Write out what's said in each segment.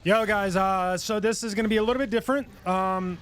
Yo guys, so this is gonna be a little bit different.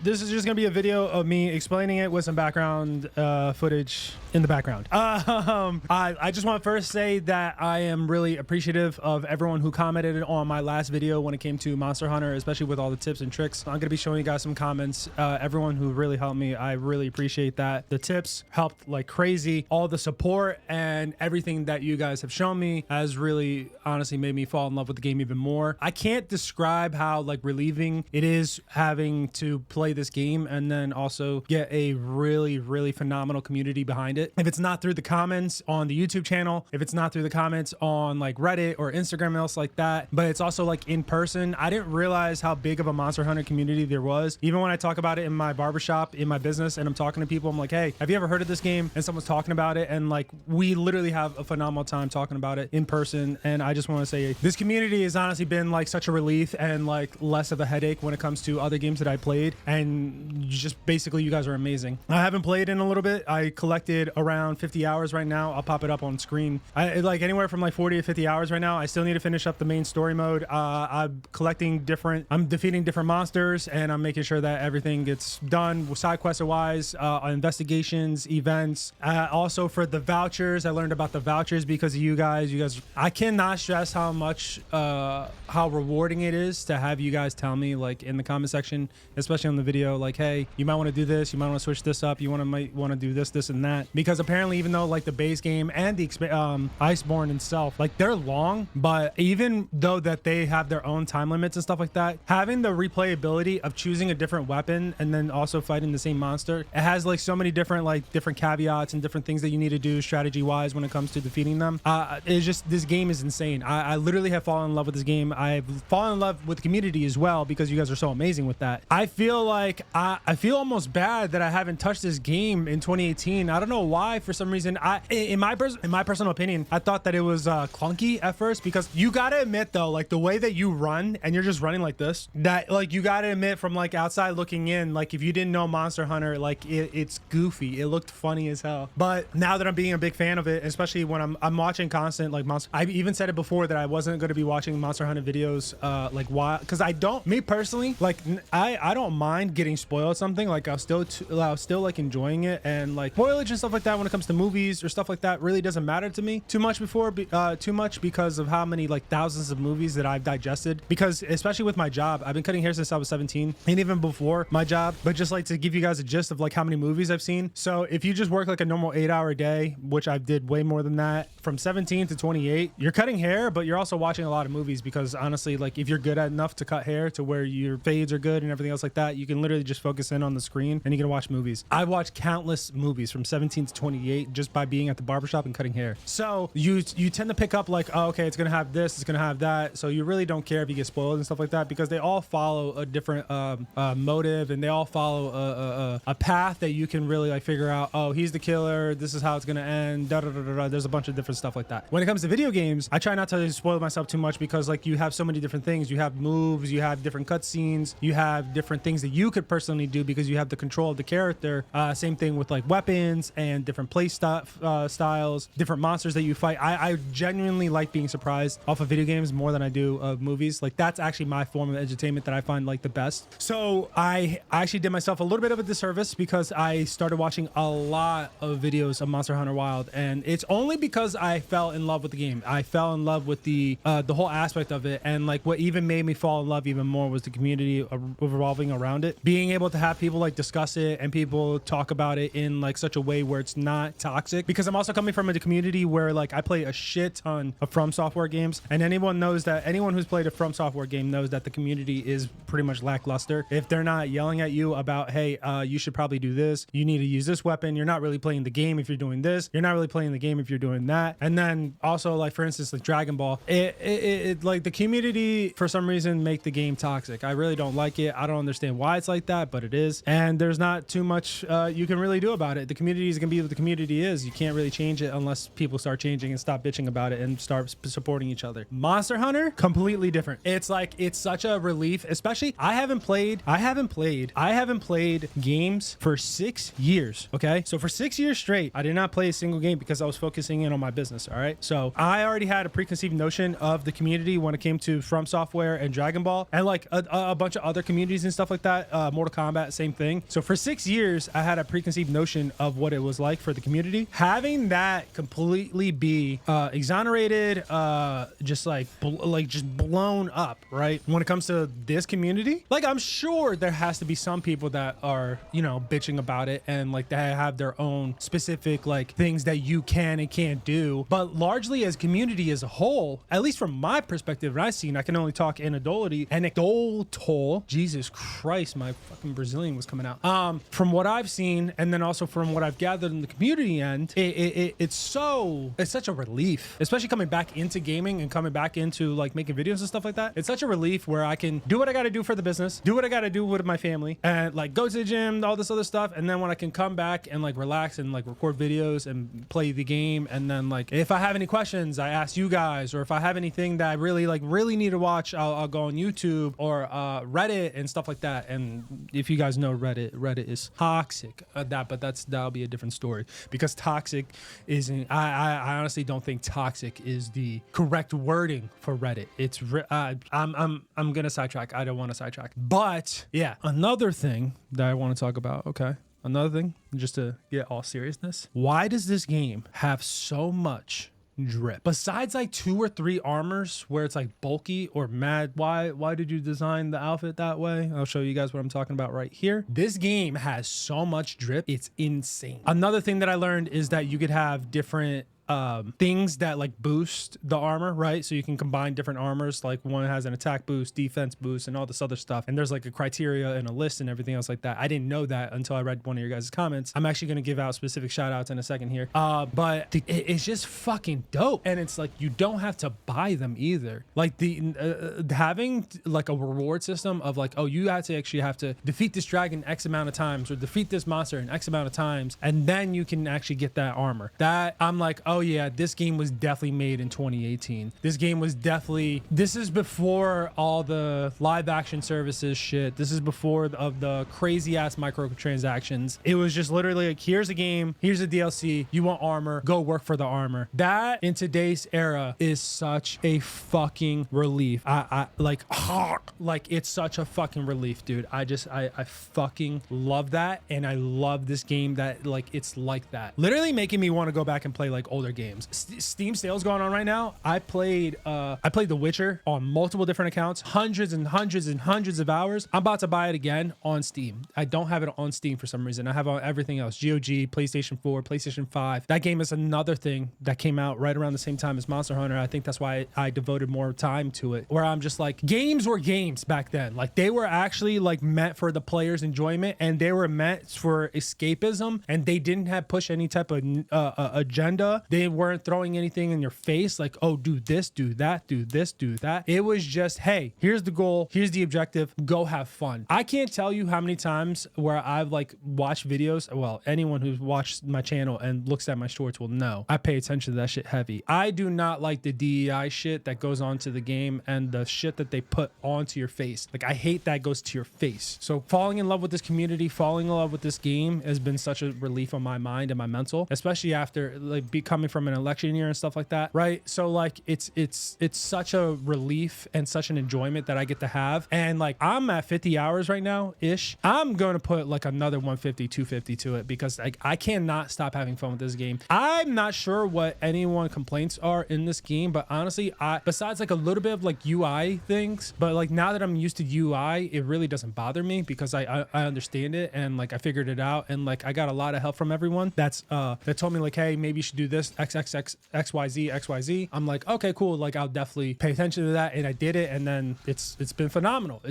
This is just gonna be a video of me explaining it with some background footage in the background. I just want to first say that I am really appreciative of everyone who commented on my last video when it came to Monster Hunter, especially with all the tips and tricks. I'm gonna be showing you guys some comments. Everyone who really helped me, I really appreciate that. The tips helped like crazy. All the support and everything that you guys have shown me has really honestly made me fall in love with the game even more. I can't describe how like relieving it is having to play this game and then also get a really phenomenal community behind it. If it's not through the comments on the YouTube channel, if it's not through the comments on like Reddit or Instagram and else like that, but it's also like in person. I didn't realize how big of a Monster Hunter community there was. Even when I talk about it in my barbershop, in my business, and I'm talking to people, I'm like, hey, have you ever heard of this game? And someone's talking about it, and like we literally have a phenomenal time talking about it in person. And I just want to say this community has honestly been like such a relief and like less of a headache when it comes to other games that I played. And just basically you guys are amazing. I haven't played in a little bit. I collected around 50 hours right now. I'll pop it up on screen. I like anywhere from like 40 to 50 hours right now. I still need to finish up the main story mode. I'm defeating different monsters, and I'm making sure that everything gets done side quest wise, investigations, events. Also for the vouchers, I learned about the vouchers because of you guys. I cannot stress how much how rewarding it is to have you guys tell me like in the comment section, especially on the video, like, hey, you might want to do this, you might want to switch this up, might want to do this and that. Because apparently even though like the base game and the Iceborne itself, like they're long, but even though that they have their own time limits and stuff like that, having the replayability of choosing a different weapon and then also fighting the same monster, it has like so many different caveats and different things that you need to do strategy wise when it comes to defeating them. It's just, this game is insane. I literally have fallen in love with this game. I've fallen in love with the community as well because you guys are so amazing with that. I feel like I feel almost bad that I haven't touched this game in 2018. I don't know why. For some reason, in my personal opinion, I thought that it was clunky at first, because you gotta admit though, like the way that you run and you're just running like this, that like you gotta admit from like outside looking in, like if you didn't know Monster Hunter, like it's goofy. It looked funny as hell. But now that I'm being a big fan of it, especially when I'm watching constant like monster, I even said it before that I wasn't going to be watching Monster Hunter videos like why, because I don't, me personally, like I don't mind getting spoiled something. Like I'll still like enjoying it, and like spoilage and stuff like that when it comes to movies or stuff like that really doesn't matter to me too much because of how many like thousands of movies that I've digested. Because especially with my job, I've been cutting hair since I was 17, and even before my job, but just like to give you guys a gist of like how many movies I've seen. So if you just work like a normal 8-hour day, which I did way more than that, from 17 to 28, you're cutting hair, but you're also watching a lot of movies. Because honestly, like if you're good at enough to cut hair to where your fades are good and everything else like that, you can literally just focus in on the screen and you can watch movies. I've watched countless movies from 17 to 28 just by being at the barbershop and cutting hair. So you tend to pick up like, oh, okay, it's gonna have this, it's gonna have that. So you really don't care if you get spoiled and stuff like that, because they all follow a different motive, and they all follow a path that you can really like figure out, oh, he's the killer, this is how it's gonna end, there's a bunch of different stuff like that. When it comes to video games, I try not to spoil myself too much, because like you have so many different things. You have moves, you have different cutscenes, you have different things that you could personally do because you have the control of the character. Same thing with like weapons and different play styles, different monsters that you fight. I genuinely like being surprised off of video games more than I do of movies. Like that's actually my form of entertainment that I find like the best. So I actually did myself a little bit of a disservice because I started watching a lot of videos of Monster Hunter Wild, and it's only because I fell in love with the game. I fell in love with the whole aspect of it, and like what even made me fall in love even more was the community revolving around it. Being able to have people like discuss it and people talk about it in like such a way where it's not toxic, because I'm also coming from a community where like I play a shit ton of From Software games, and anyone who's played a From Software game knows that the community is pretty much lackluster. If they're not yelling at you about, hey, you should probably do this, you need to use this weapon, you're not really playing the game if you're doing this, you're not really playing the game if you're doing that. And then also like for instance like Dragon Ball, it like the community for some reason make the game toxic. I really don't like it. I don't understand why it's like that, but it is, and there's not too much you can really do about it. The community is gonna be what the community is. You can't really change it unless people start changing and stop bitching about it and start supporting each other. Monster Hunter, completely different. It's like, it's such a relief, especially I haven't played games for 6 years. Okay, so for 6 years straight I did not play a single game because I was focusing in on my business. All right, so I already had a preconceived notion of the community when it came to From Software BioWare and Dragon Ball, and like a bunch of other communities and stuff like that. Mortal Kombat, same thing. So for 6 years, I had a preconceived notion of what it was like for the community. Having that completely be exonerated, just blown up, right? When it comes to this community, like I'm sure there has to be some people that are, you know, bitching about it and like they have their own specific like things that you can and can't do. But largely as community as a whole, at least from my perspective, and I've seen, I can only talk anecdotal. Jesus Christ, my fucking Brazilian was coming out. From what I've seen, and then also from what I've gathered in the community end, it's such a relief, especially coming back into gaming and coming back into like making videos and stuff like that. It's such a relief where I can do what I got to do for the business, do what I got to do with my family, and like go to the gym, all this other stuff. And then when I can come back and like relax and like record videos and play the game, and then like if I have any questions, I ask you guys, or if I have anything that I really need to watch, I'll go on YouTube or Reddit and stuff like that. And if you guys know Reddit is toxic, that'll be a different story, because toxic isn't. I honestly don't think toxic is the correct wording for Reddit. It's I'm gonna sidetrack. I don't want to sidetrack, but yeah, another thing that I want to talk about. Okay. Another thing, just to get all seriousness, why does this game have so much drip? Besides like 2 or 3 armors where it's like bulky or mad, why did you design the outfit that way? I'll show you guys what I'm talking about right here. This game has so much drip, it's insane. Another thing that I learned is that you could have different things that like boost the armor, right? So you can combine different armors, like one has an attack boost, defense boost, and all this other stuff, and there's like a criteria and a list and everything else like that. I didn't know that until I read one of your guys' comments. I'm actually going to give out specific shout outs in a second here, but it's just fucking dope. And it's like you don't have to buy them either. Like the having like a reward system of like, oh, you actually have to defeat this dragon X amount of times, or defeat this monster in X amount of times, and then you can actually get that armor. That I'm like, oh yeah, this game was definitely made in 2018. This is before all the live action services shit. This is before of the crazy ass microtransactions. It was just literally like, here's a game, here's a DLC, you want armor, go work for the armor. That in today's era is such a fucking relief. I like it's such a fucking relief, dude. I fucking love that, and I love this game that like it's like that. Literally making me want to go back and play like older games. Steam sales going on right now. I played The Witcher on multiple different accounts, hundreds of hours. I'm about to buy it again on Steam. I don't have it on Steam for some reason. I have on everything else. GOG, PlayStation 4, PlayStation 5. That game is another thing that came out right around the same time as Monster Hunter. I think that's why I devoted more time to it, where I'm just like, games were games back then. Like they were actually like meant for the player's enjoyment, and they were meant for escapism, and they didn't have push any type of agenda. They weren't throwing anything in your face like, oh, do this, do that, do this, do that. It was just, hey, here's the goal, here's the objective, go have fun. I can't tell you how many times where I've like watched videos. Well, anyone who's watched my channel and looks at my shorts will know I pay attention to that shit heavy. I do not like the DEI shit that goes onto the game and the shit that they put onto your face. Like I hate that goes to your face. So falling in love with this community, falling in love with this game has been such a relief on my mind and my mental, especially after like coming from an election year and stuff like that, right? So like it's such a relief and such an enjoyment that I get to have. And like I'm at 50 hours right now ish. I'm going to put like another 150 250 to it, because like I cannot stop having fun with this game. I'm not sure what anyone complaints are in this game, but honestly, besides like a little bit of like UI things, but like now that I'm used to UI, it really doesn't bother me, because I understand it, and like I figured it out, and like I got a lot of help from everyone that told me like, hey, maybe you should do this XYZ. I'm like, okay, cool. Like I'll definitely pay attention to that, and I did it, and then it's been phenomenal.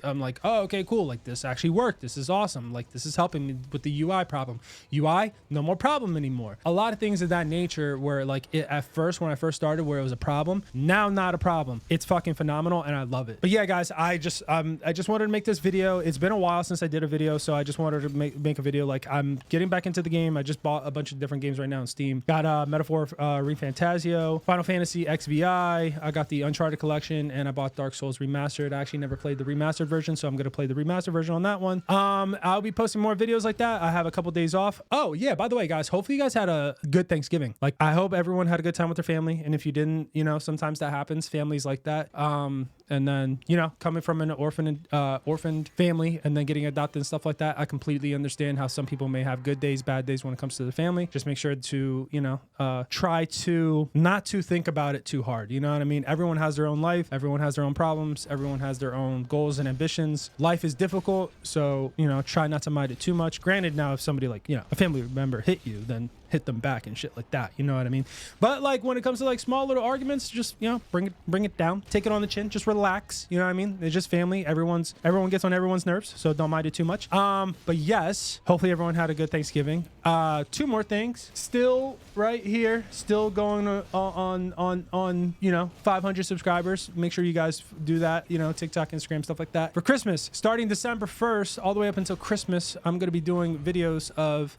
I'm like, oh, okay, cool. Like this actually worked. This is awesome. Like this is helping me with the UI problem. UI, no more problem anymore. A lot of things of that nature where like at first when I first started where it was a problem, now not a problem. It's fucking phenomenal, and I love it. But yeah, guys, I just wanted to make this video. It's been a while since I did a video, so I just wanted to make a video. Like I'm getting back into the game. I just bought a bunch of different games right now on Steam. Got Metaphor Refantasio, Final Fantasy XVI. I got the Uncharted collection, and I bought Dark Souls Remastered. I actually never played the remastered version, so I'm gonna play the remastered version on that one. I'll be posting more videos like that. I have a couple days off. Oh yeah, by the way, guys, hopefully you guys had a good Thanksgiving. Like I hope everyone had a good time with their family, and if you didn't, you know, sometimes that happens. Families like that. And then, you know, coming from an orphaned family and then getting adopted and stuff like that, I completely understand how some people may have good days, bad days when it comes to the family. Just make sure to, you know, try to not to think about it too hard. You know what I mean? Everyone has their own life. Everyone has their own problems. Everyone has their own goals and ambitions. Life is difficult. So, you know, try not to mind it too much. Granted, now if somebody like, you know, a family member hit you, then hit them back and shit like that. You know what I mean? But like when it comes to like small little arguments, just, you know, bring it down, take it on the chin, just relax. You know what I mean? It's just family. Everyone gets on everyone's nerves, so don't mind it too much. But yes, hopefully everyone had a good Thanksgiving. Two more things. Still right here, still going on, you know, 500 subscribers. Make sure you guys do that, you know, TikTok, Instagram, stuff like that. For Christmas, starting December 1st, all the way up until Christmas, I'm going to be doing videos of,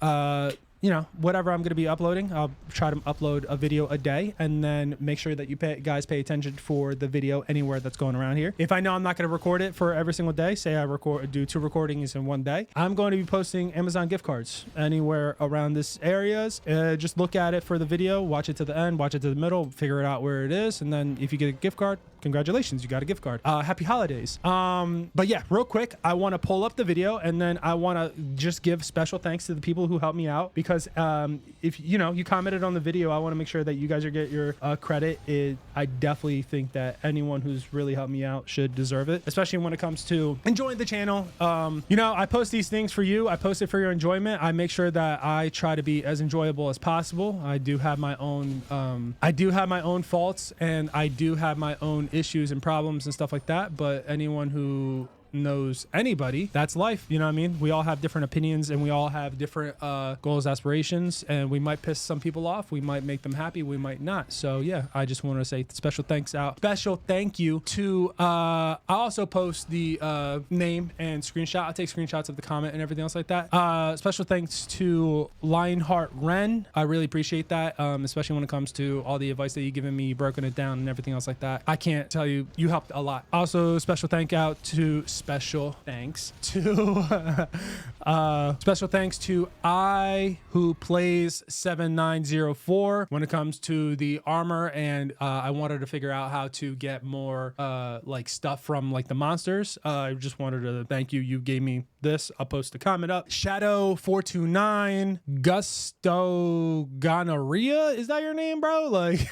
you know, whatever I'm going to be uploading. I'll try to upload a video a day, and then make sure that you guys pay attention for the video anywhere that's going around here. If I know I'm not going to record it for every single day, say I do 2 recordings in one day, I'm going to be posting Amazon gift cards anywhere around this areas. Just look at it for the video, watch it to the end, watch it to the middle, figure it out where it is. And then if you get a gift card, congratulations, you got a gift card. Happy holidays. But yeah, real quick, I want to pull up the video, and then I want to just give special thanks to the people who helped me out, because if you know, you commented on the video, I want to make sure that you guys get your credit. I definitely think that anyone who's really helped me out should deserve it, especially when it comes to enjoying the channel. You know, I post these things for you. I post it for your enjoyment. I make sure that I try to be as enjoyable as possible. I do have my own faults, and I do have my own issues and problems and stuff like that. But anyone who knows anybody, that's life. You know what I mean? We all have different opinions, and we all have different goals, aspirations, and we might piss some people off. We might make them happy. We might not. So yeah, I just want to say special thank you to I also post the name and screenshot. I'll take screenshots of the comment and everything else like that. Special thanks to Lionheart Ren. I really appreciate that, especially when it comes to all the advice that you've given me, broken it down and everything else like that. I can't tell you, you helped a lot. Also, special thanks to I who plays 7904 when it comes to the armor, and I wanted to figure out how to get more like stuff from like the monsters. I just wanted to thank you. You gave me this. I'll post a comment up. Shadow 429 Gusto Gonorrhea, is that your name, bro? Like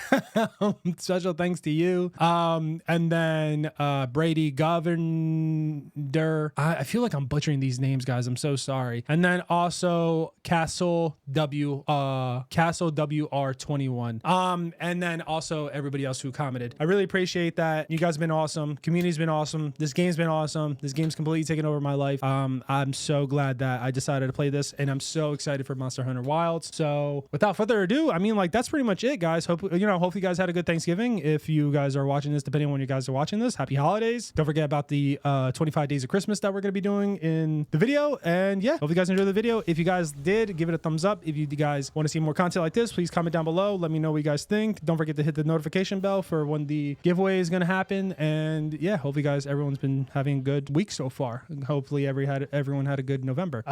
special thanks to you. And then Brady Governor, I feel like I'm butchering these names, guys. I'm so sorry. And then also Castle WR21. And then also everybody else who commented. I really appreciate that. You guys have been awesome. Community's been awesome. This game's been awesome. This game's completely taken over my life. I'm so glad that I decided to play this, and I'm so excited for Monster Hunter Wilds. So without further ado, I mean, like, that's pretty much it, guys. Hopefully you guys had a good Thanksgiving. If you guys are watching this, depending on when you guys are watching this, happy holidays. Don't forget about the 25 days of Christmas that we're going to be doing in the video. And yeah, hope you guys enjoyed the video. If you guys did, give it a thumbs up. If you guys want to see more content like this, please comment down below. Let me know what you guys think. Don't forget to hit the notification bell for when the giveaway is going to happen. And yeah, hopefully guys, everyone's been having a good week so far. Hopefully everyone had a good November.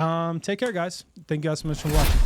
Take care, guys. Thank you guys so much for watching.